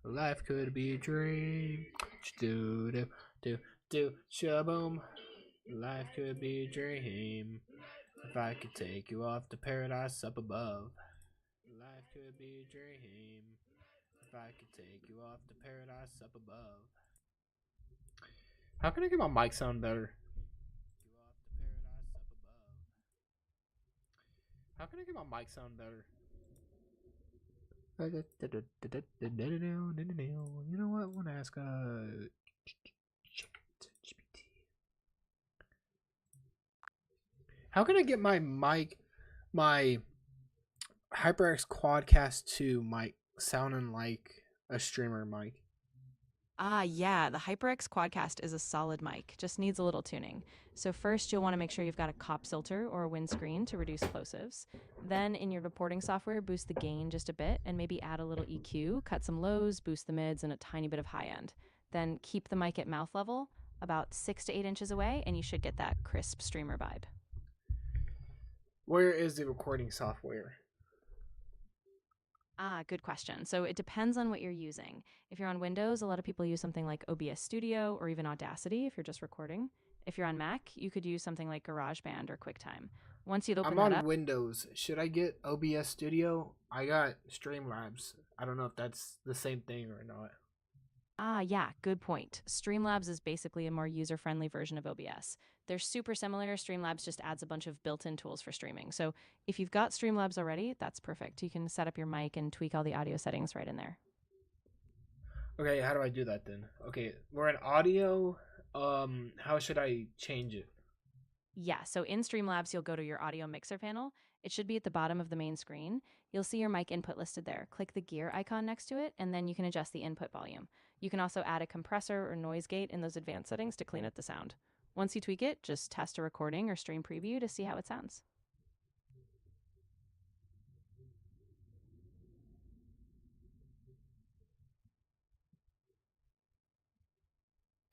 Life could be a dream. Do do do do shaboom. Life could be a dream. If I could take you off to paradise up above. Life could be a dream. If I could take you off to paradise up above. How can I get my mic sound better? You off to paradise up above. How can I get my mic sound better? You know what? I want to ask how can I get my mic, my HyperX Quadcast 2 mic sounding like a streamer mic? Ah, yeah, the HyperX Quadcast is a solid mic, just needs a little tuning. So first you'll want to make sure you've got a COP filter or a windscreen to reduce plosives. Then in your reporting software, boost the gain just a bit and maybe add a little EQ, cut some lows, boost the mids, and a tiny bit of high end. Then keep the mic at mouth level, about 6 to 8 inches away, and you should get that crisp streamer vibe. Where is the recording software? Ah, good question. So it depends on what you're using. If you're on Windows, a lot of people use something like OBS Studio or even Audacity if you're just recording. If you're on Mac, you could use something like GarageBand or QuickTime. Once you'd I'm open that on up, Windows. Should I get OBS Studio? I got Streamlabs. I don't know if that's the same thing or not. yeah, good point. Streamlabs is basically a more user friendly version of OBS. They're super similar. Streamlabs just adds a bunch of built in tools for streaming. So if you've got Streamlabs already, that's perfect. You can set up your mic and tweak all the audio settings right in there. Okay, how do I do that then? Okay, we're in audio. How should I change it? Yeah, so in Streamlabs, you'll go to your audio mixer panel. It should be at the bottom of the main screen. You'll see your mic input listed there. Click the gear icon next to it, and then you can adjust the input volume. You can also add a compressor or noise gate in those advanced settings to clean up the sound. Once you tweak it, just test a recording or stream preview to see how it sounds.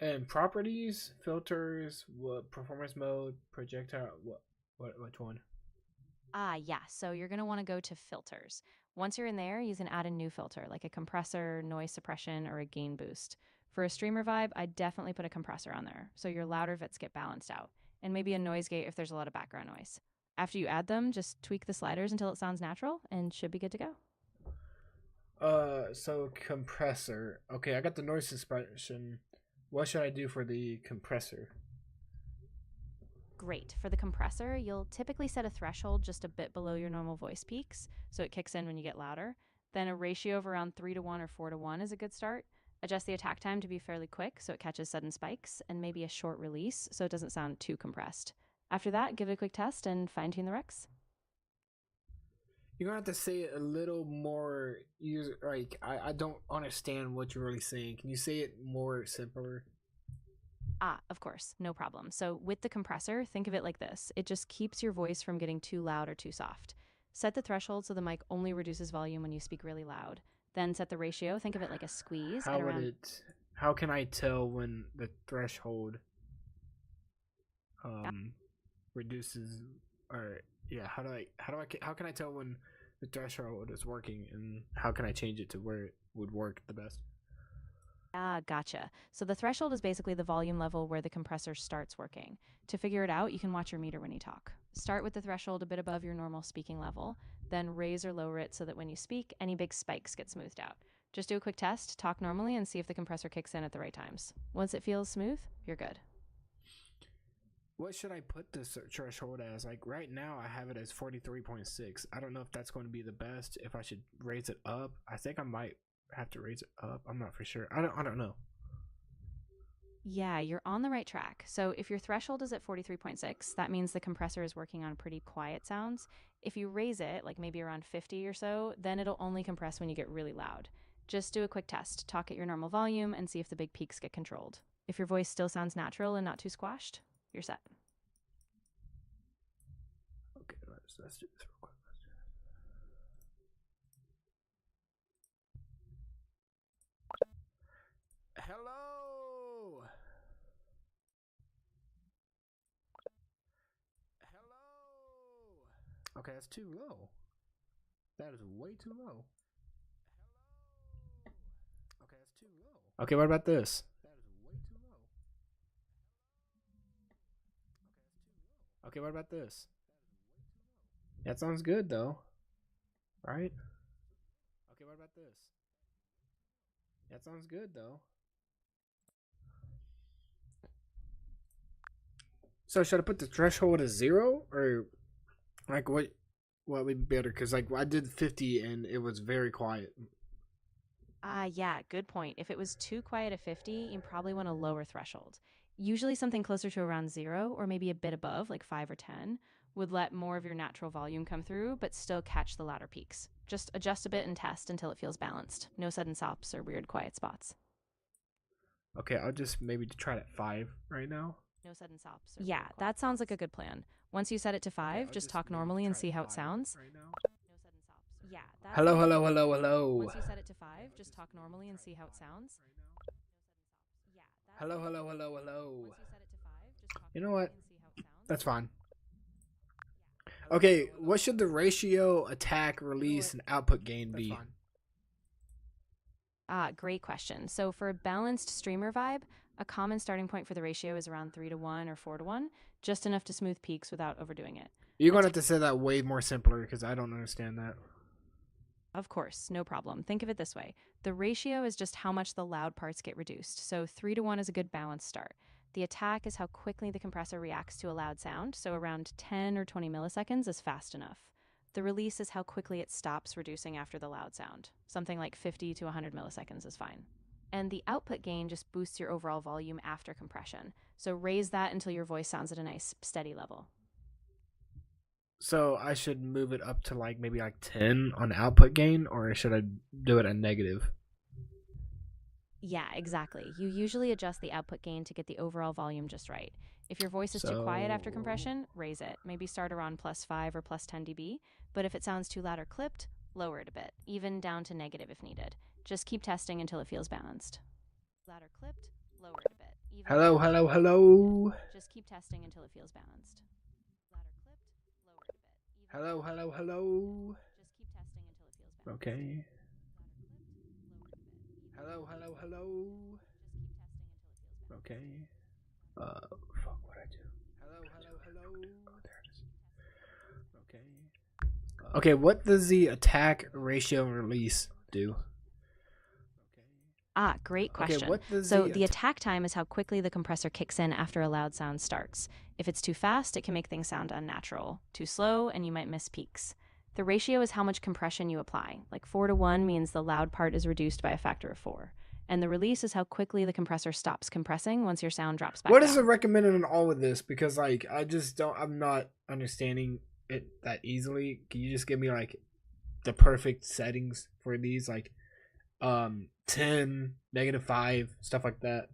And properties, filters, what performance mode, projectile, which one? Ah, yeah, so you're going to want to go to filters. Once you're in there, you can add a new filter like a compressor, noise suppression, or a gain boost. For a streamer vibe, I'd definitely put a compressor on there so your louder bits get balanced out, and maybe a noise gate if there's a lot of background noise. After you add them, just tweak the sliders until it sounds natural and should be good to go. So compressor. Okay, I got the noise suppression. What should I do for the compressor? Great. For the compressor, you'll typically set a threshold just a bit below your normal voice peaks, so it kicks in when you get louder. Then a ratio of around 3 to 1 or 4 to 1 is a good start. Adjust the attack time to be fairly quick so it catches sudden spikes, and maybe a short release so it doesn't sound too compressed. After that, give it a quick test and fine tune the Rex. You're gonna have to say it a little more user like I don't understand what you're really saying. Can you say it more simpler? Ah, of course, no problem. So, with the compressor, think of it like this it just keeps your voice from getting too loud or too soft. Set the threshold so the mic only reduces volume when you speak really loud. Then set the ratio, think of it like a squeeze at How would around. it how can I tell when the threshold um reduces or yeah, how can I tell when the threshold is working and how can I change it to where it would work the best? Ah, gotcha. So the threshold is basically the volume level where the compressor starts working. To figure it out, you can watch your meter when you talk. Start with the threshold a bit above your normal speaking level, then raise or lower it so that when you speak, any big spikes get smoothed out. Just do a quick test, talk normally, and see if the compressor kicks in at the right times. Once it feels smooth, you're good. What should I put this threshold as? Like right now, I have it as 43.6. I don't know if that's going to be the best. If I should raise it up, I think I might have to raise it up. I'm not for sure. I don't know. Yeah, you're on the right track. So if your threshold is at 43.6, that means the compressor is working on pretty quiet sounds. If you raise it, like maybe around 50 or so, then it'll only compress when you get really loud. Just do a quick test, talk at your normal volume, and see if the big peaks get controlled. If your voice still sounds natural and not too squashed, you're set. Okay, let's do this real quick. Hello. Hello. Okay, that's too low. That is way too low. Okay, what about this? Okay, what about this? That sounds good though, right? Okay, what about this? That sounds good though. So should I put the threshold as 0 or like what would be better? Because like I did 50 and it was very quiet. Yeah, good point. If it was too quiet at 50, you probably want a lower threshold. Usually something closer to around 0 or maybe a bit above, like 5 or 10, would let more of your natural volume come through, but still catch the louder peaks. Just adjust a bit and test until it feels balanced. No sudden stops or weird quiet spots. Okay, I'll just maybe try it at 5 right now. No sudden stops. Yeah, that sounds like a good plan. Once you set it to 5, just talk normally and see how it sounds. Right now. No sudden stops. Yeah, that Hello, hello, hello, hello. Once you set it to 5, just talk normally and see how it sounds. Yeah, Hello, hello, hello, hello. Once you set it to 5, just talk You know normally what? and see how it sounds. That's fine. Okay, what should the ratio attack, release, and output gain be? Great question. So for a balanced streamer vibe, a common starting point for the ratio is around 3 to 1 or 4 to 1, just enough to smooth peaks without overdoing it. You're going to have to say that way more simpler because I don't understand that. Of course, no problem. Think of it this way. The ratio is just how much the loud parts get reduced. So 3 to 1 is a good balanced start. The attack is how quickly the compressor reacts to a loud sound, so around 10 or 20 milliseconds is fast enough. The release is how quickly it stops reducing after the loud sound. Something like 50 to 100 milliseconds is fine. And the output gain just boosts your overall volume after compression. So raise that until your voice sounds at a nice, steady level. So I should move it up to like maybe like 10 on output gain, or should I do it at negative? Yeah, exactly. You usually adjust the output gain to get the overall volume just right. If your voice is too quiet after compression, raise it. Maybe start around +5 or +10 dB. But if it sounds too loud or clipped, lower it a bit, even down to negative if needed. Just keep testing until it feels balanced. Loud or clipped, lower it a bit. Even Hello, hello, hello. Just keep testing until it feels balanced. Loud or clipped, lower it a bit. Even Hello, hello, hello. Just keep testing until it feels balanced. Okay. Loud or clipped, lower it a bit. Hello, hello, hello. Just keep testing until it feels balanced. Okay. Fuck what I do. Hello, hello, hello. Oh, there it is. Okay. Okay, what does the attack, ratio, and release do? Great question. Okay, what does So the attack time is how quickly the compressor kicks in after a loud sound starts. If it's too fast, it can make things sound unnatural. Too slow, and you might miss peaks. The ratio is how much compression you apply. Like 4 to 1 means the loud part is reduced by a factor of 4. And the release is how quickly the compressor stops compressing once your sound drops back What down. is the recommended in all of this? Because like I'm not understanding it that easily. Can you just give me like the perfect settings for these, like 10, -5, stuff like that?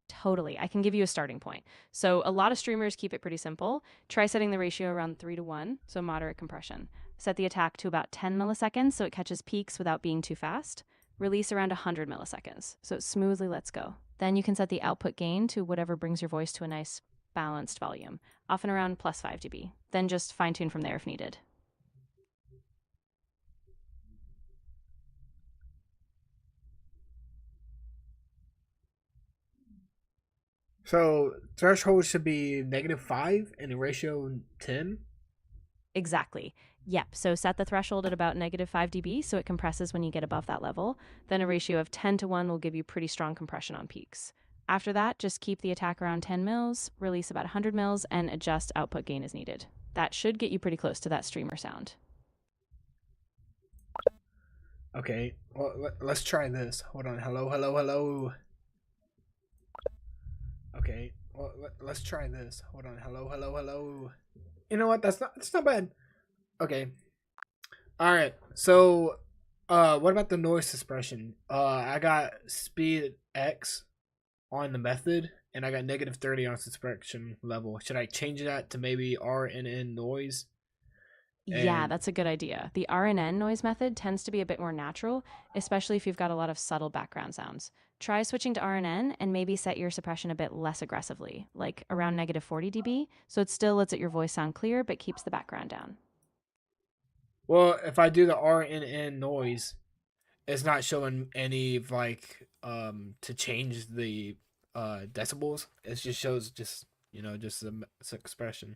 Totally. I can give you a starting point. So a lot of streamers keep it pretty simple. Try setting the ratio around 3 to 1, so moderate compression. Set the attack to about 10 milliseconds so it catches peaks without being too fast. Release around 100 milliseconds, so it smoothly lets go. Then you can set the output gain to whatever brings your voice to a nice, balanced volume, often around +5 dB. Then just fine-tune from there if needed. So threshold should be -5 and the ratio 10. Exactly. Yep. So set the threshold at about -5 dB so it compresses when you get above that level. Then a ratio of 10 to 1 will give you pretty strong compression on peaks. After that, just keep the attack around 10 mils, release about 100 mils, and adjust output gain as needed. That should get you pretty close to that streamer sound. Okay, well, let's try this. Hold on. Hello, hello, hello. Okay, well, let's try this. Hold on. Hello, hello, hello. You know what? That's not bad. Okay. All right. So, what about the noise suppression? I got speed X on the method, and I got -30 on suppression level. Should I change that to maybe RNN noise? Yeah, that's a good idea. The RNN noise method tends to be a bit more natural, especially if you've got a lot of subtle background sounds. Try switching to RNN and maybe set your suppression a bit less aggressively, like around -40 dB, so it still lets your voice sound clear but keeps the background down. Well, if I do the RNN noise, It's not showing any like to change the decibels. It just shows just just some expression.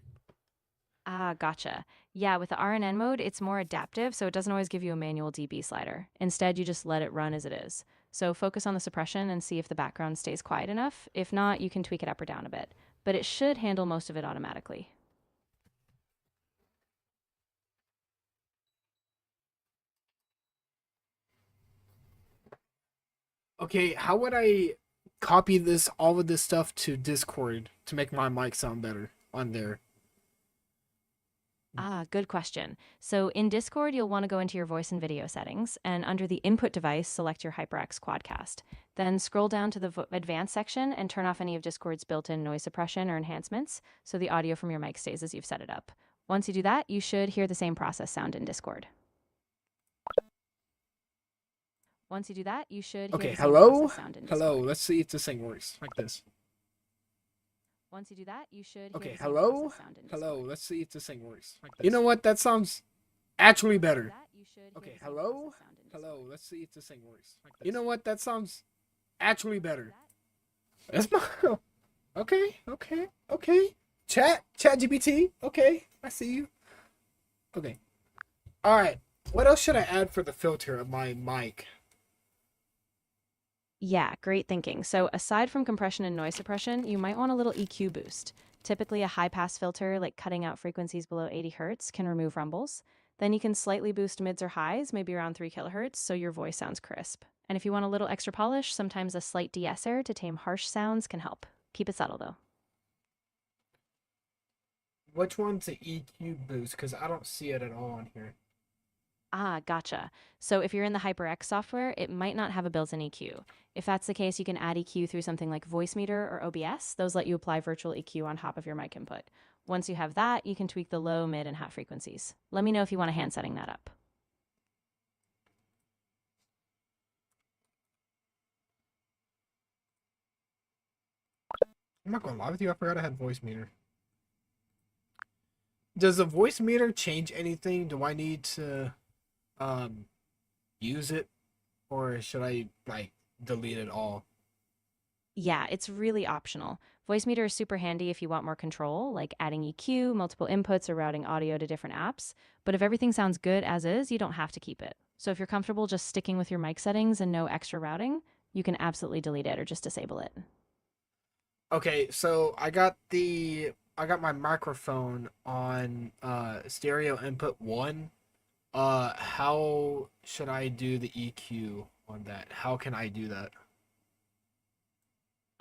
Ah, gotcha. Yeah, with the RNN mode, it's more adaptive, so it doesn't always give you a manual dB slider. Instead, you just let it run as it is. So focus on the suppression and see if the background stays quiet enough. If not, you can tweak it up or down a bit. But it should handle most of it automatically. Okay, how would I copy this all of this stuff to Discord to make my mic sound better on there? Ah, good question. So in Discord, you'll want to go into your voice and video settings, and under the input device, select your HyperX Quadcast. Then scroll down to the advanced section and turn off any of Discord's built-in noise suppression or enhancements, so the audio from your mic stays as you've set it up. Once you do that, you should hear the same process sound in Discord. Once you do that, you should hear Okay, the same hello? process sound in Hello, Discord. let's see if this thing works. Like this. Once you do that, you should hear Okay, the same hello? process sound in Discord. Hello, let's see if this thing works. Like this. You know what? That sounds actually better. Okay, hello? Hello, let's see if this thing works. Like this. You know what? That sounds actually better. That's my... Okay. Chat GPT. Okay, I see you. Okay. Alright, what else should I add for the filter of my mic? Yeah, great thinking. So, aside from compression and noise suppression, you might want a little EQ boost. Typically, a high pass filter, like cutting out frequencies below 80 hertz, can remove rumbles. Then you can slightly boost mids or highs, maybe around 3 kilohertz, so your voice sounds crisp. And if you want a little extra polish, sometimes a slight de-esser to tame harsh sounds can help. Keep it subtle though. Which one's the EQ boost? Because I don't see it at all on here. Ah, gotcha. So if you're in the HyperX software, it might not have a built-in EQ. If that's the case, you can add EQ through something like Voicemeeter or OBS. Those let you apply virtual EQ on top of your mic input. Once you have that, you can tweak the low, mid, and high frequencies. Let me know if you want a hand setting that up. I'm not gonna lie with you, I forgot I had Voicemeeter. Does the Voicemeeter change anything? Do I need to um use it, or should I like delete it all? Yeah, it's really optional. Voicemeeter is super handy if you want more control, like adding EQ, multiple inputs, or routing audio to different apps. But if everything sounds good as is, you don't have to keep it. So if you're comfortable just sticking with your mic settings and no extra routing, you can absolutely delete it or just disable it. Okay, so I got my microphone on stereo input 1. How should I do the EQ on that? How can I do that?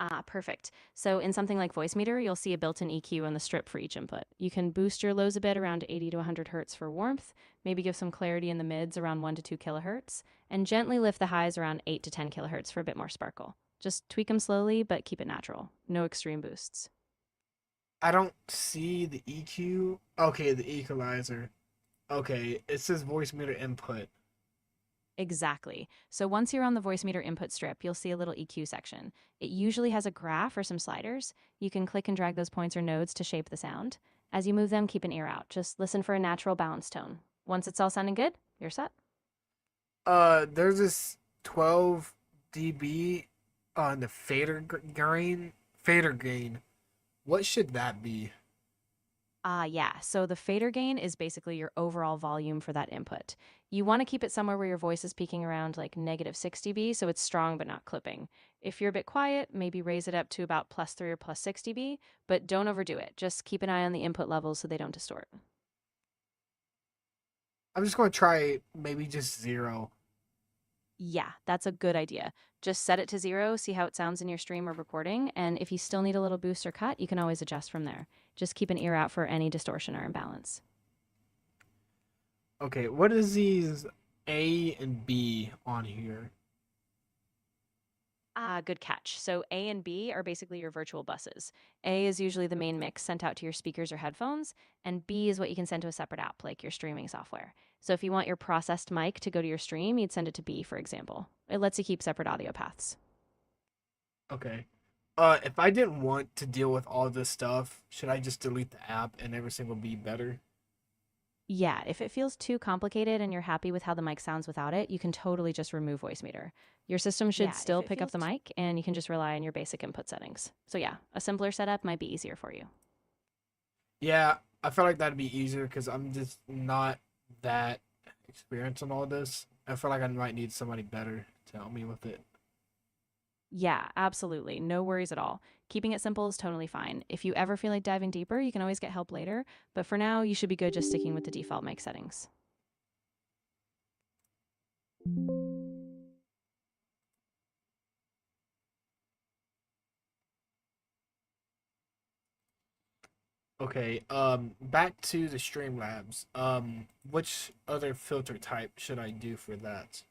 Ah, perfect. So in something like Voicemeeter, you'll see a built-in EQ on the strip for each input. You can boost your lows a bit around 80 to 100 hertz for warmth, maybe give some clarity in the mids around 1 to 2 kilohertz, and gently lift the highs around 8 to 10 kilohertz for a bit more sparkle. Just tweak them slowly, but keep it natural. No extreme boosts. I don't see the EQ. Okay, the equalizer. Okay, it says Voicemeeter input. Exactly. So once you're on the Voicemeeter input strip, you'll see a little EQ section. It usually has a graph or some sliders. You can click and drag those points or nodes to shape the sound. As you move them, keep an ear out. Just listen for a natural balanced tone. Once it's all sounding good, you're set. There's this 12 dB on the fader gain. What should that be? Yeah. So the fader gain is basically your overall volume for that input. You want to keep it somewhere where your voice is peaking around like negative 6 dB, so it's strong but not clipping. If you're a bit quiet, maybe raise it up to about +3 or +6 dB, but don't overdo it. Just keep an eye on the input levels so they don't distort. I'm just going to try maybe just 0. Yeah, that's a good idea. Just set it to 0, see how it sounds in your stream or recording, and if you still need a little boost or cut, you can always adjust from there. Just keep an ear out for any distortion or imbalance. Okay, what is these A and B on here? Ah, good catch. So A and B are basically your virtual buses. A is usually the main mix sent out to your speakers or headphones, and B is what you can send to a separate app, like your streaming software. So if you want your processed mic to go to your stream, you'd send it to B, for example. It lets you keep separate audio paths. Okay. If I didn't want to deal with all this stuff, should I just delete the app and everything will be better? Yeah, if it feels too complicated and you're happy with how the mic sounds without it, you can totally just remove voice meter. Your system should still pick up the mic, and you can just rely on your basic input settings. So, yeah, a simpler setup might be easier for you. Yeah, I feel like that'd be easier because I'm just not that experienced on all this. I feel like I might need somebody better to help me with it. Yeah, absolutely. No worries at all. Keeping it simple is totally fine. If you ever feel like diving deeper, you can always get help later, but for now, you should be good just sticking with the default mic settings. Okay, back to the Streamlabs. Which other filter type should I do for that?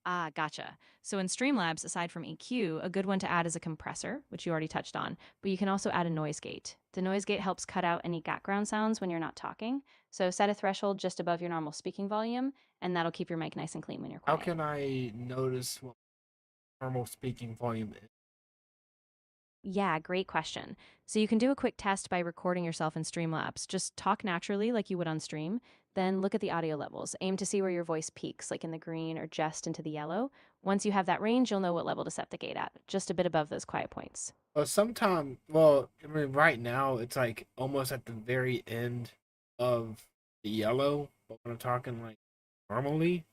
Ah, gotcha. So in Streamlabs, aside from EQ, a good one to add is a compressor, which you already touched on, but you can also add a noise gate. The noise gate helps cut out any background sounds when you're not talking. So set a threshold just above your normal speaking volume, and that'll keep your mic nice and clean when you're How quiet. can I notice what normal speaking volume is? Yeah, great question. So you can do a quick test by recording yourself in Streamlabs. Just talk naturally like you would on stream, then look at the audio levels. Aim to see where your voice peaks, like in the green or just into the yellow. Once you have that range, you'll know what level to set the gate at, just a bit above those quiet points. Sometime, well, I mean, right now it's like almost at the very end of the yellow, but when I'm talking like normally,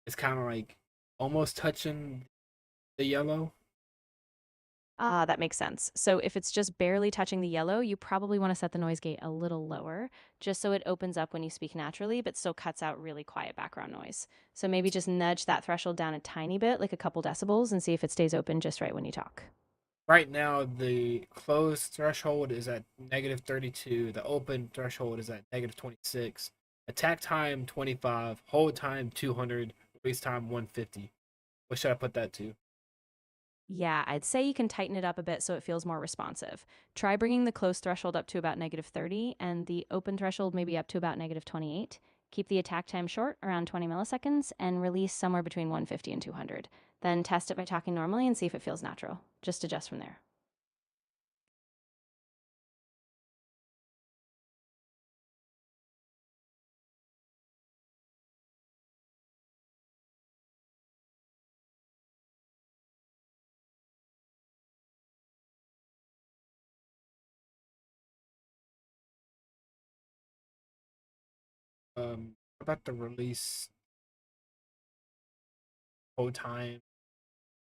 it's kind of like almost touching the yellow. Ah, that makes sense. So if it's just barely touching the yellow, you probably want to set the noise gate a little lower, just so it opens up when you speak naturally, but still cuts out really quiet background noise. So maybe just nudge that threshold down a tiny bit, like a couple decibels, and see if it stays open just right when you talk. Right now, the closed threshold is at -32. The open threshold is at -26. Attack time 25. Hold time 200. Release time 150. What should I put that to? Yeah, I'd say you can tighten it up a bit so it feels more responsive. Try bringing the close threshold up to about -30 and the open threshold maybe up to about -28. Keep the attack time short, around 20 milliseconds, and release somewhere between 150 and 200. Then test it by talking normally and see if it feels natural. Just adjust from there. What about the release hold time?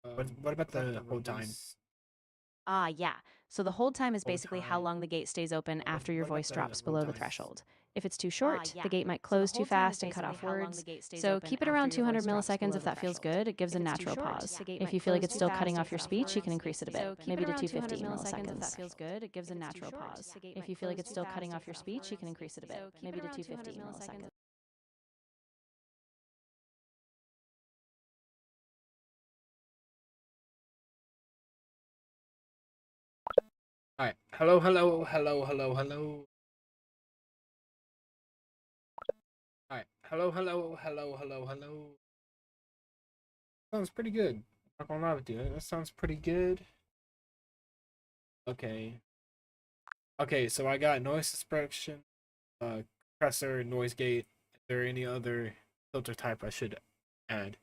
What about the hold time? Ah, yeah. So the hold time is Hold basically how time. long the gate stays open after your What about voice the drops hold below the time? threshold. If it's too short, the gate might close too fast and cut off words. So keep it around 200 milliseconds if that feels good. It gives a natural pause. If you feel like it's still cutting off your speech, you can increase it a bit, maybe to 250 milliseconds. If that feels good, it gives a natural pause. If you feel like it's still cutting off your speech, you can increase it a bit, maybe to 250 milliseconds. All right. Hello, hello, hello, hello, hello. All right. Hello, hello, hello, hello, hello. Sounds pretty good. Not gonna lie with you. That sounds pretty good. Okay. Okay, so I got noise suppression, compressor, noise gate. Is there any other filter type I should add?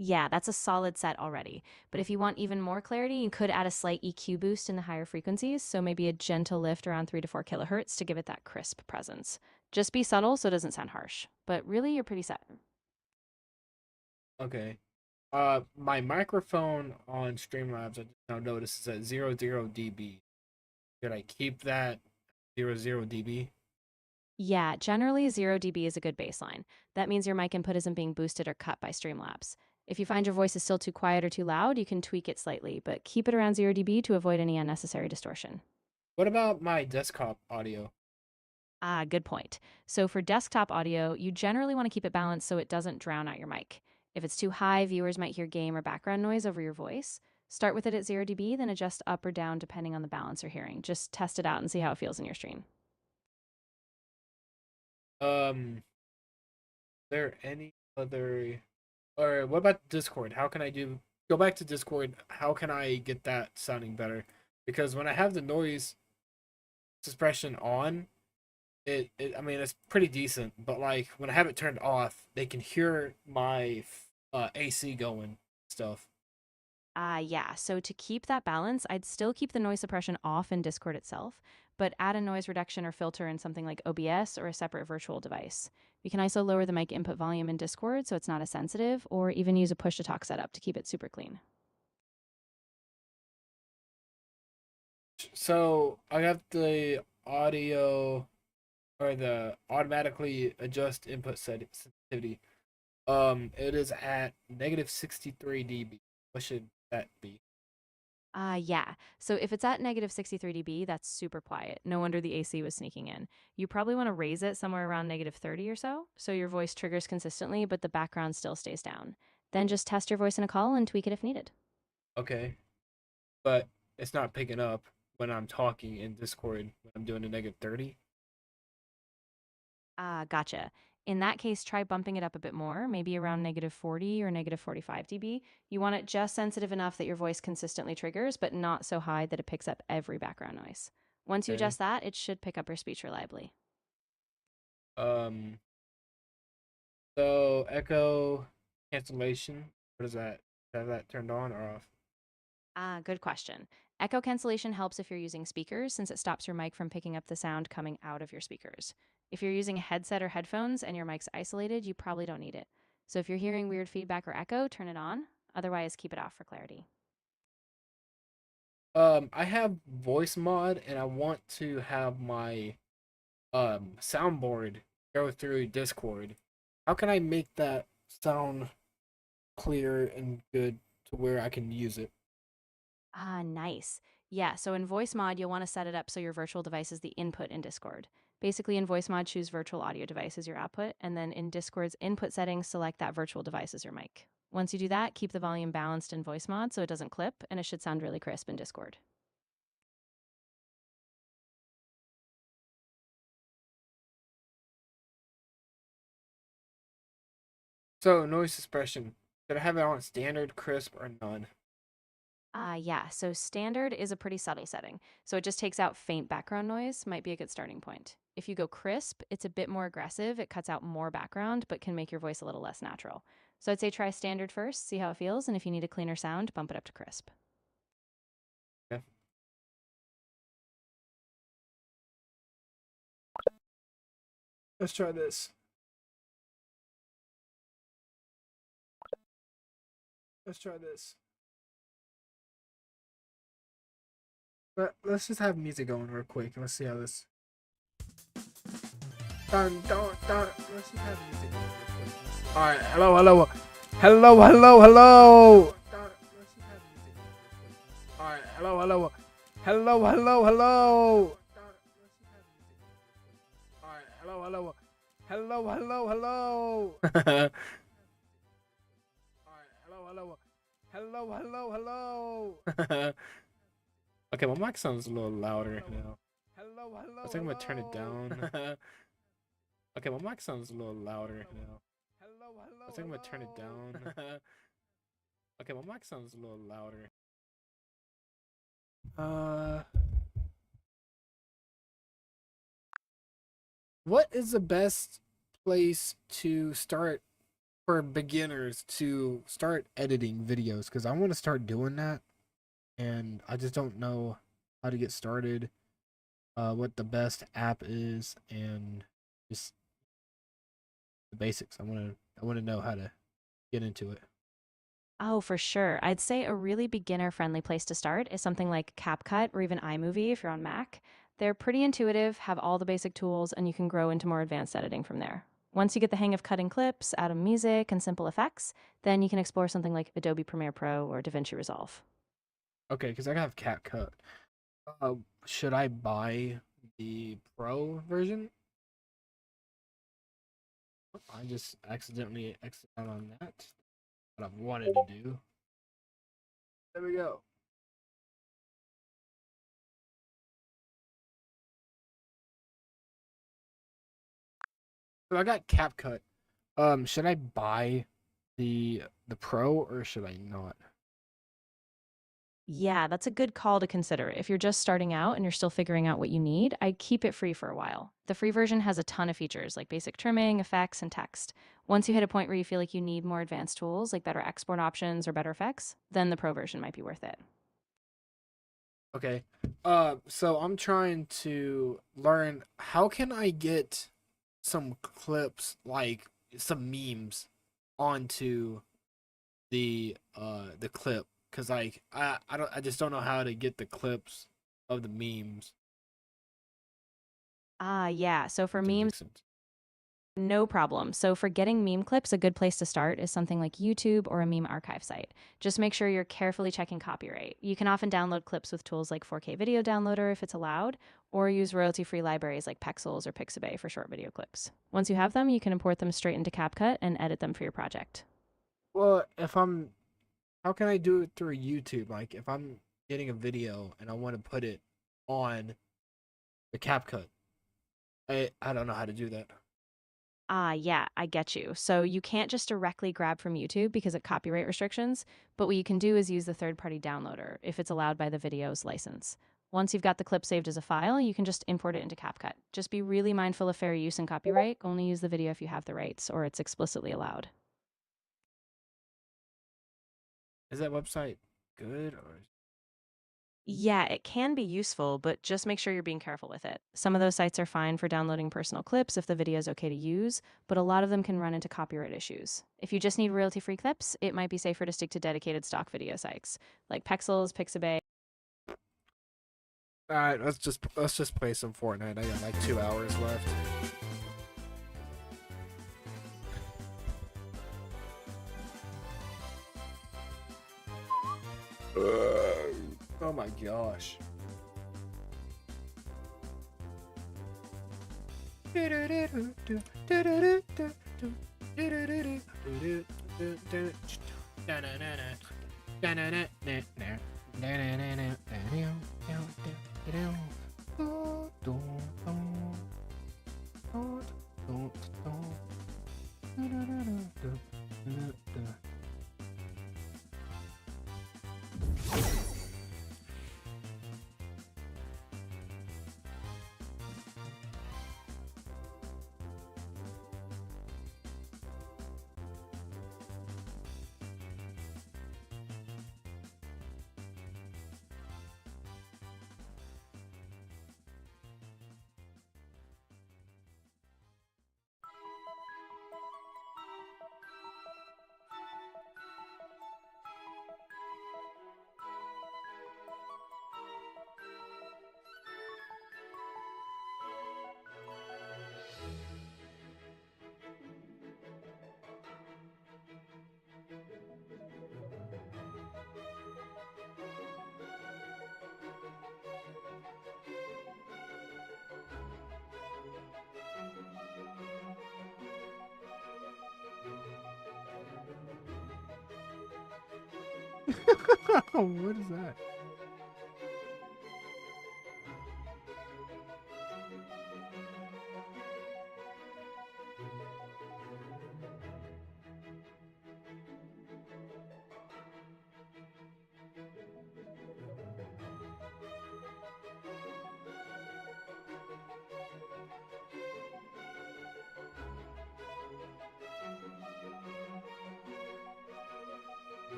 Yeah, that's a solid set already. But if you want even more clarity, you could add a slight EQ boost in the higher frequencies, so maybe a gentle lift around 3 to 4 kilohertz to give it that crisp presence. Just be subtle so it doesn't sound harsh. But really, you're pretty set. Okay. My microphone on Streamlabs, I just now noticed is at 00 dB. Should I keep that 00 dB? Yeah, generally 0 dB is a good baseline. That means your mic input isn't being boosted or cut by Streamlabs. If you find your voice is still too quiet or too loud, you can tweak it slightly, but keep it around 0 dB to avoid any unnecessary distortion. What about my desktop audio? Ah, good point. So for desktop audio, you generally want to keep it balanced so it doesn't drown out your mic. If it's too high, viewers might hear game or background noise over your voice. Start with it at 0 dB, then adjust up or down depending on the balance you're hearing. Just test it out and see how it feels in your stream. Is there any other, or what about Discord? How can I go back to Discord? How can I get that sounding better? Because when I have the noise suppression on, I mean, it's pretty decent, but like when I have it turned off, they can hear my AC going stuff. Yeah. So to keep that balance, I'd still keep the noise suppression off in Discord itself, but add a noise reduction or filter in something like OBS or a separate virtual device. You can also lower the mic input volume in Discord so it's not as sensitive, or even use a push to talk setup to keep it super clean. So I got the audio or the automatically adjust input sensitivity. It is at negative 63 dB. What should that be? Yeah. So if it's at negative 63 dB, that's super quiet. No wonder the AC was sneaking in. You probably want to raise it somewhere around negative 30 or so your voice triggers consistently, but the background still stays down. Then just test your voice in a call and tweak it if needed. Okay, but it's not picking up when I'm talking in Discord when I'm doing a negative 30. Gotcha. In that case, try bumping it up a bit more, maybe around negative 40 or negative 45 dB. You want it just sensitive enough that your voice consistently triggers, but not so high that it picks up every background noise. Once you Okay. adjust that, it should pick up your speech reliably. Um, so echo cancellation. What is that? Have that turned on or off? Good question. Echo cancellation helps if you're using speakers since it stops your mic from picking up the sound coming out of your speakers. If you're using a headset or headphones and your mic's isolated, you probably don't need it. So if you're hearing weird feedback or echo, turn it on. Otherwise, keep it off for clarity. I have voice mod and I want to have my soundboard go through Discord. How can I make that sound clear and good to where I can use it? Nice. Yeah, so in Voice Mod, you'll want to set it up so your virtual device is the input in Discord. Basically, in Voice Mod, choose virtual audio device as your output, and then in Discord's input settings, select that virtual device as your mic. Once you do that, keep the volume balanced in Voice Mod so it doesn't clip, and it should sound really crisp in Discord. So noise suppression. Should I have it on standard, crisp, or none? Yeah, so standard is a pretty subtle setting. So it just takes out faint background noise, might be a good starting point. If you go crisp, it's a bit more aggressive. It cuts out more background, but can make your voice a little less natural. So I'd say try standard first, see how it feels, and if you need a cleaner sound, bump it up to crisp. Okay. Let's try this. Let's try this. Let's just have music going real quick. Let's see how this. Dun, dun, dun. Let's just have music going real quick. All right. Hello, hello, hello, hello, hello. Let's just have music going real quick. All right. Hello, hello, hello, hello, hello. All right. Hello, hello, hello, hello, hello. All right. Hello, hello, hello, hello, hello. Okay, my mic sounds a little louder now. Hello, hello. I think I'm gonna turn it down. Okay, my mic sounds a little louder now. Hello, hello. I think I'm gonna turn it down. Okay, my mic sounds a little louder. What is the best place to start for beginners to start editing videos? Because I want to start doing that, and I just don't know how to get started. What the best app is, and just the basics. I want to know how to get into it. Oh, for sure. I'd say a really beginner friendly place to start is something like CapCut or even iMovie if you're on Mac. They're pretty intuitive, have all the basic tools, and you can grow into more advanced editing from there. Once you get the hang of cutting clips, adding music, and simple effects, then you can explore something like Adobe Premiere Pro or DaVinci Resolve. Okay, because I have CapCut. Uh, should I buy the Pro version? I just accidentally exited out on that. What I've wanted to do. There we go. So I got CapCut. Should I buy the Pro or should I not? Yeah, that's a good call to consider. If you're just starting out and you're still figuring out what you need, I'd keep it free for a while. The free version has a ton of features like basic trimming, effects, and text. Once you hit a point where you feel like you need more advanced tools like better export options or better effects, then the pro version might be worth it. Okay. So I'm trying to learn how can I get some clips like some memes onto the clip because like I just don't know how to get the clips of the memes. Yeah. So for If that memes, makes sense. no problem. So for getting meme clips, a good place to start is something like YouTube or a meme archive site. Just make sure you're carefully checking copyright. You can often download clips with tools like 4K Video Downloader if it's allowed, or use royalty-free libraries like Pexels or Pixabay for short video clips. Once you have them, you can import them straight into CapCut and edit them for your project. Well, if I'm how can I do it through YouTube? Like if I'm getting a video and I want to put it on the CapCut, I don't know how to do that. Yeah, I get you. So you can't just directly grab from YouTube because of copyright restrictions, but what you can do is use the third party downloader if it's allowed by the video's license. Once you've got the clip saved as a file, you can just import it into CapCut. Just be really mindful of fair use and copyright. Only use the video if you have the rights or it's explicitly allowed. Is that website good or Yeah, it can be useful, but just make sure you're being careful with it. Some of those sites are fine for downloading personal clips if the video is okay to use, but a lot of them can run into copyright issues. If you just need royalty free clips, it might be safer to stick to dedicated stock video sites like Pexels, Pixabay. all right, let's just play some Fortnite. I got like 2 hours left. Oh my gosh. What is that?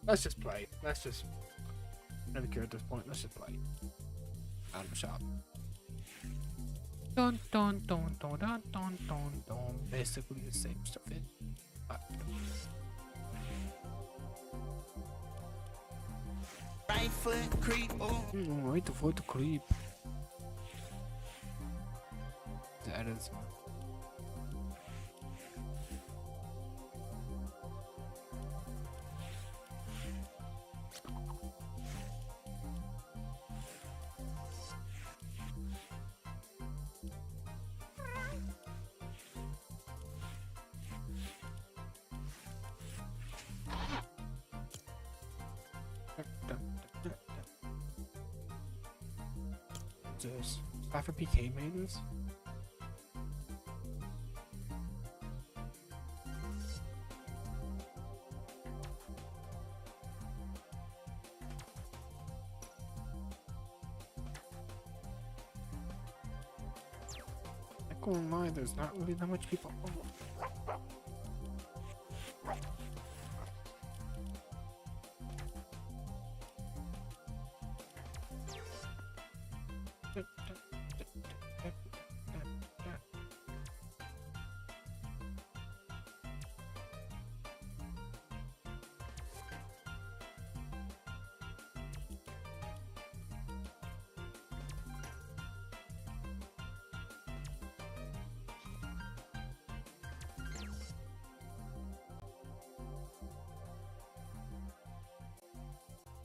Let's just play. Let's just. I don't care at this point. Let's just play. Out of the shop. Dun dun dun dun dun dun dun dun. Basically the same stuff. Right foot creep. Wait for the creep. That is. this? After PK made this? Not gonna lie, there's not really that much people.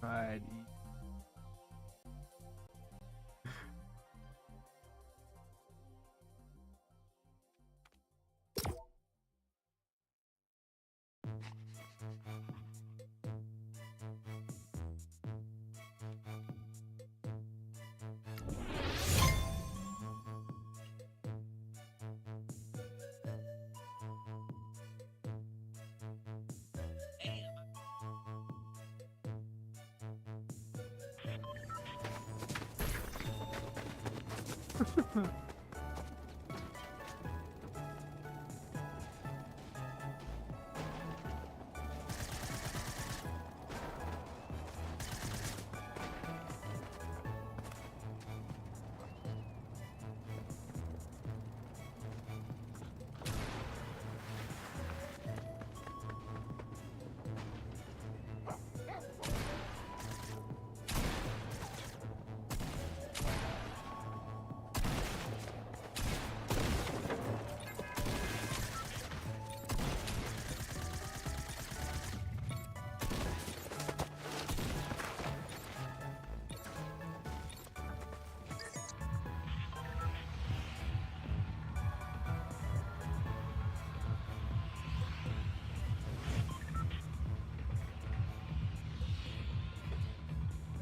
Right.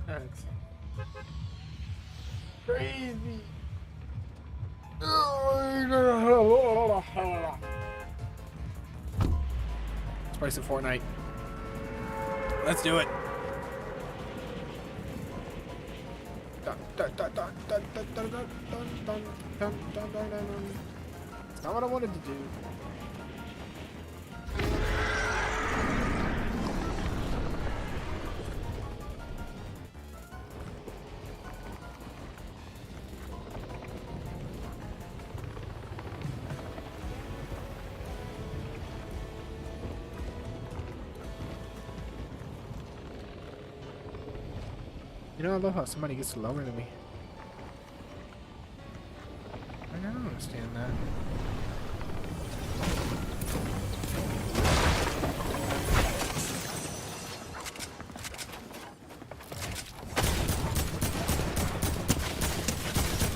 That's crazy. Let's play some Fortnite. Let's do it. It's not what I wanted to do. You know, I love how somebody gets lower than me. I don't understand that.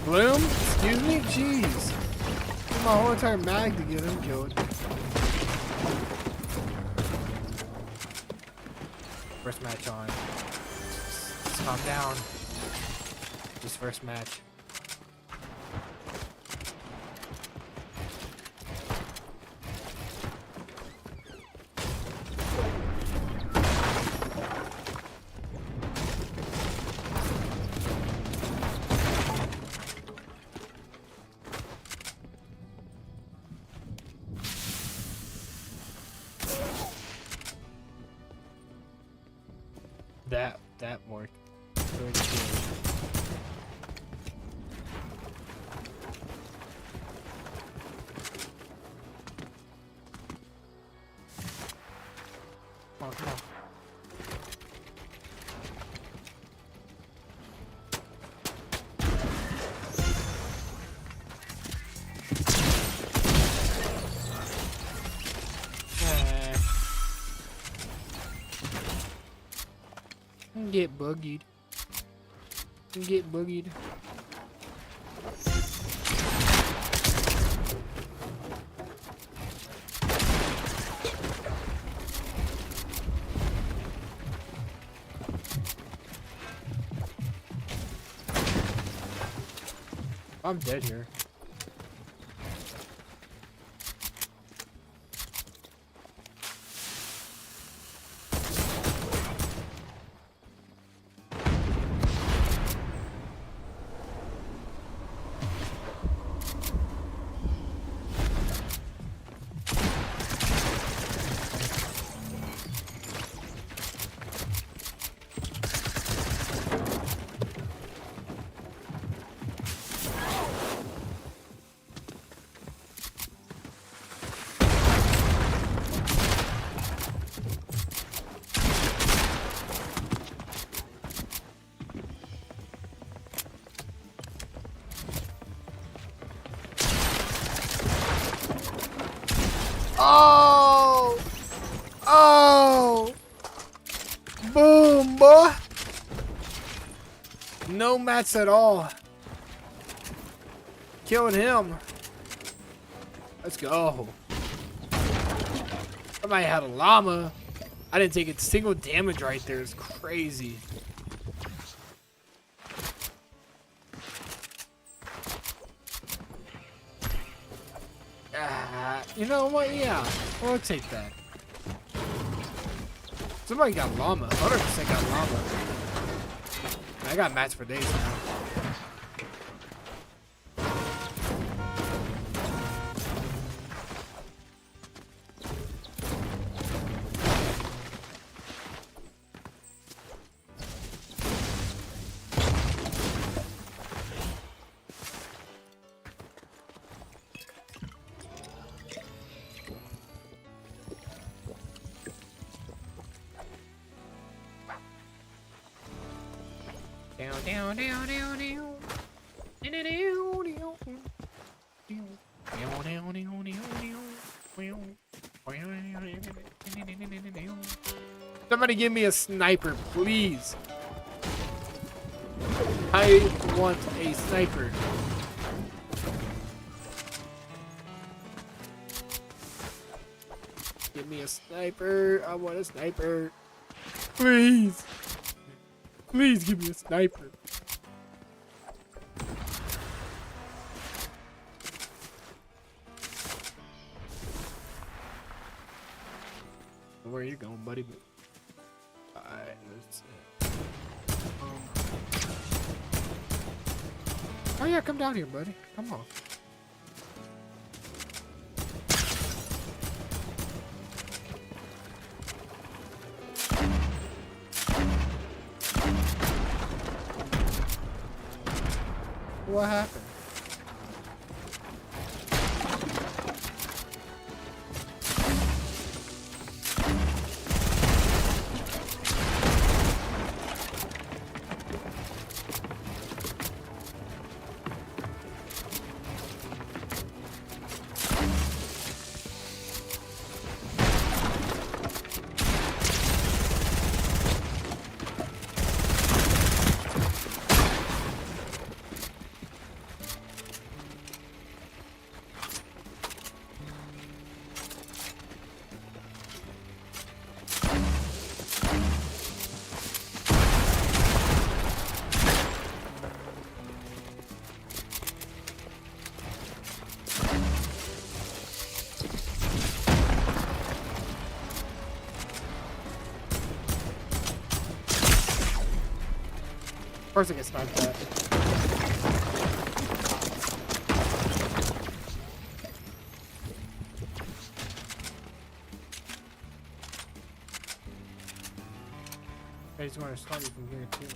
Bloom? Excuse me? Jeez. Took my whole entire mag to get him killed. First match on. Calm down. This first match. That worked. Very good. Oh, come on. Get boogied. Get boogied. I'm dead here. Oh! Oh! Boom, boy! No mats at all. Killed him. Let's go. Somebody had a llama. I didn't take a single damage right there. It's crazy. You know what? Yeah, we'll take that. Somebody got llama. 100% got llama. I got mats for days now. Somebody give me a sniper, please. I want a sniper. Give me a sniper. I want a sniper. Please. Please give me a sniper. Where are you going, buddy? Alright, let's see. Oh yeah, come down here, buddy. Come on. What happened? Of course it gets sniped at. I just want to start you from here too.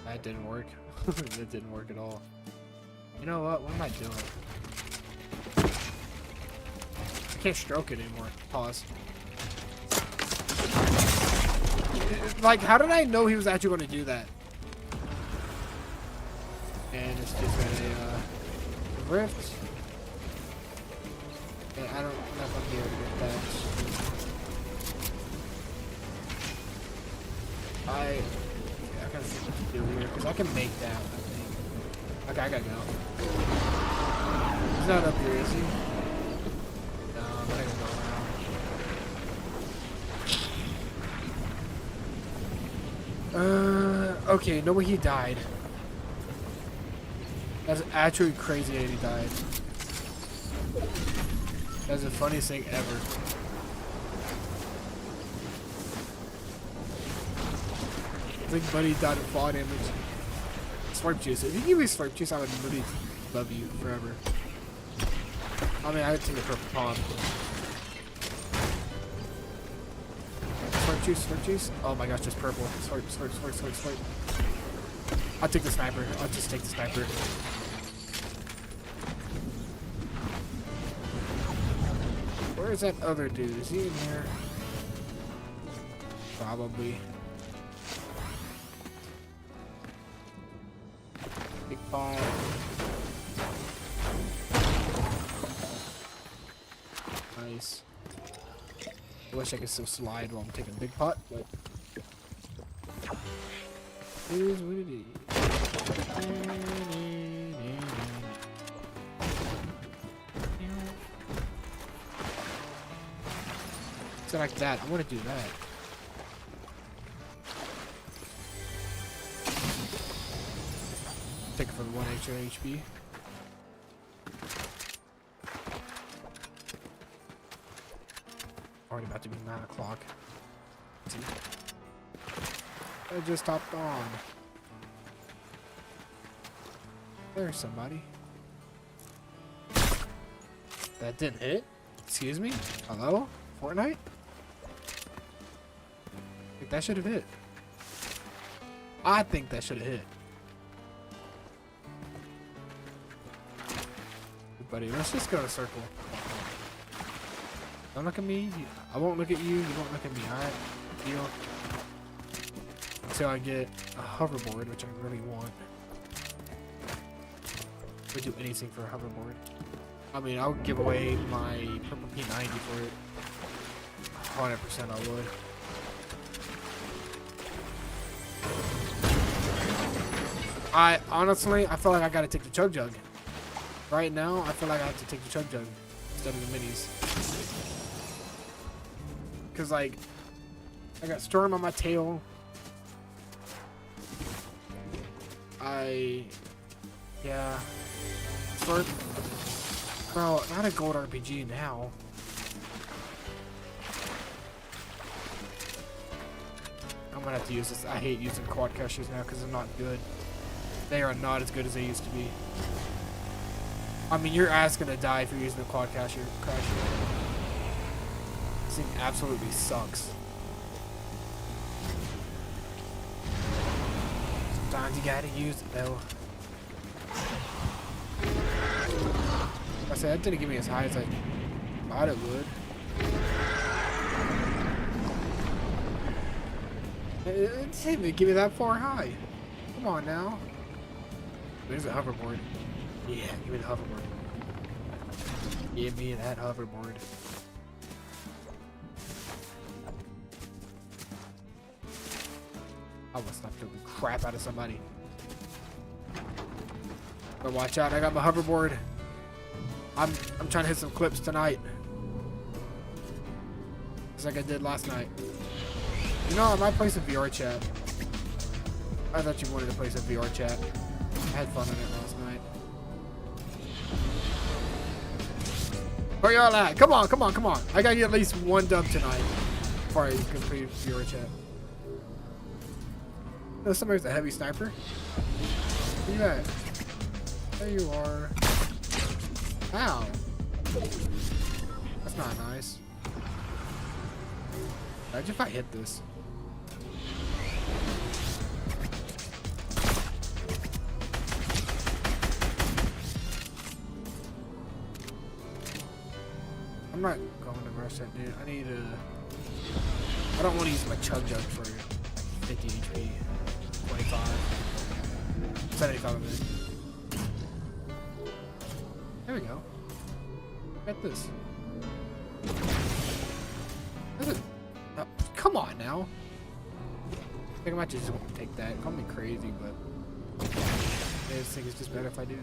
That didn't work. That didn't work at all. You know what? What am I doing? I can't stroke it anymore. Pause. Like, how did I know he was actually going to do that? And it's just a rift. And I don't know if I'm here to get that. I gotta see what to do here because I can make that. I think. Okay, I gotta go. He's not up here, is he? No, I'm not gonna go around. Okay, no way he died. That's actually crazy that he died. That's the funniest thing ever. I think Buddy died of fall damage. Slurp juice. If you give me slurp juice, I would literally love you forever. I mean, I would take the purple palm. Slurp juice. Oh my gosh, just purple. Slurp. I'll take the sniper. I'll just take the sniper. Where is that other dude? Is he in here? Probably. Big pot. Nice. I wish I could still slide while I'm taking big pot, but it is what it is. So like that, I want to do that. Take it for the 1 extra HP. Already about to be 9 o'clock. I just hopped on. There's somebody. That didn't hit? Excuse me? Hello? Fortnite? I think that should have hit. I think that should have hit. Buddy, let's just go to circle. Don't look at me. I won't look at you. You won't look at me. Alright? Deal. Until I get a hoverboard, which I really want. Would do anything for a hoverboard. I mean, I'll give away my purple P90 for it. 100% I would. I honestly feel like I gotta take the Chug Jug. Right now, I feel like I have to take the Chug Jug instead of the minis. Cause like, I got Storm on my tail. Yeah. Storm. Bro, not a gold RPG now. I'm gonna have to use this. I hate using quad crushers now because they're not good. They are not as good as they used to be. I mean, your ass gonna die if you're using the quad crusher. This thing absolutely sucks. Sometimes you gotta use it though. I said that didn't give me as high as I thought it would. It didn't even give me that far high. Come on now. There's a hoverboard. Yeah, give me the hoverboard. Give me that hoverboard. I will slap the crap out of somebody. But watch out, I got my hoverboard. I'm trying to hit some clips tonight. Just like I did last night. You know, I might play some VR chat. I thought you wanted to play some VR chat. I had fun in it last night. Where y'all at? Come on. I gotta get at least one dub tonight before I complete VR chat. No, somebody's a heavy sniper. Where you at? There you are. Ow. That's not nice. Imagine if I hit this. I'm not going to rush that dude. I don't want to use my Chug Jug for 50 HP. 25. 75 of it. There we go. Got this. Oh, come on now. I think I might just take that. Call me crazy, but I just think it's just better if I do.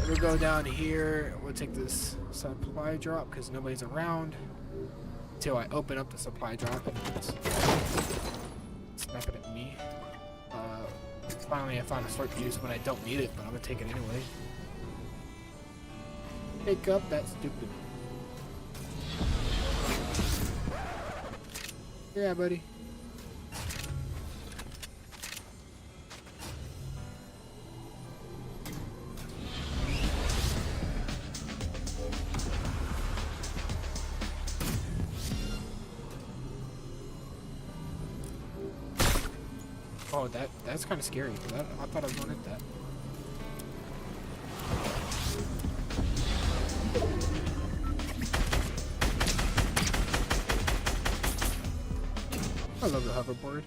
We'll go down here. We'll take this supply drop because nobody's around until I open up the supply drop. Snap it at me. Oh, Finally, I found a slurp juice when I don't need it, but I'm gonna take it anyway. Pick up that stupid. Yeah, buddy. Oh, that's kind of scary. I thought I was gonna hit that. I love the hoverboard.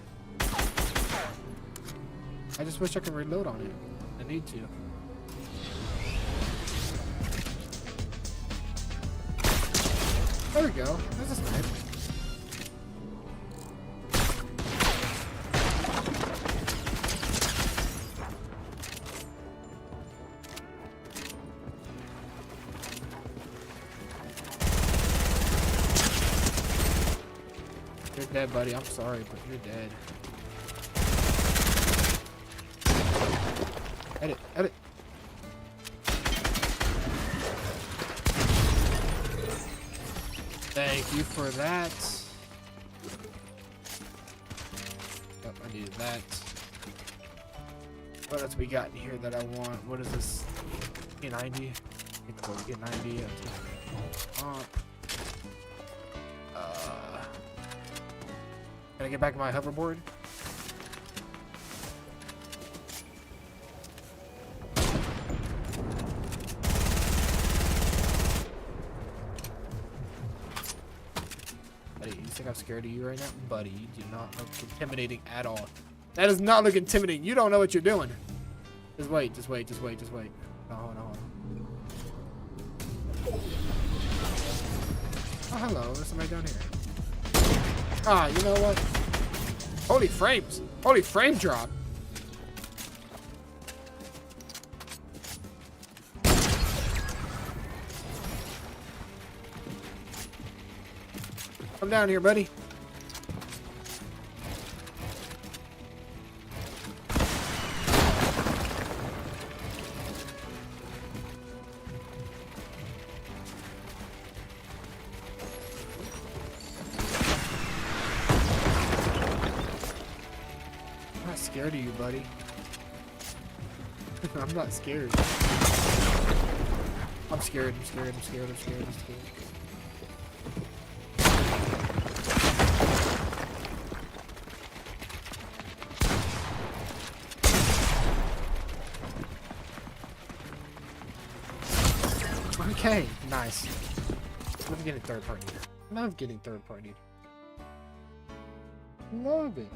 I just wish I could reload on it. I need to. There we go. That's a snipe. You're dead, buddy. I'm sorry, but you're dead. Edit, edit. Thank you for that. Yep, I needed that. What else we got in here that I want? What is this? Get 90. Get 90. Can I get back to my hoverboard? Buddy, you think I'm scared of you right now? Buddy, you do not look intimidating at all. That does not look intimidating. You don't know what you're doing. Just wait, just wait, just wait, just wait. No, hold on. Oh, hello. There's somebody down here. Ah, you know what? Holy frames! Holy frame drop! Come down here, buddy. I'm not scared of you, buddy. I'm not scared. I'm scared, I'm scared, I'm scared, I'm scared, I'm scared. Okay, nice. Love getting third party. Love getting third party. Love it.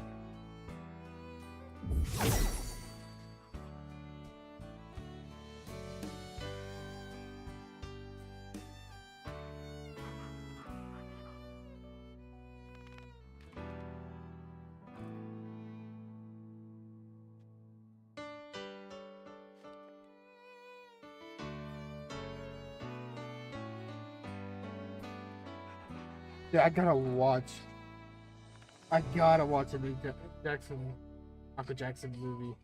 Yeah, I gotta watch a new Michael Jackson movie.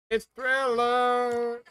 It's Thriller.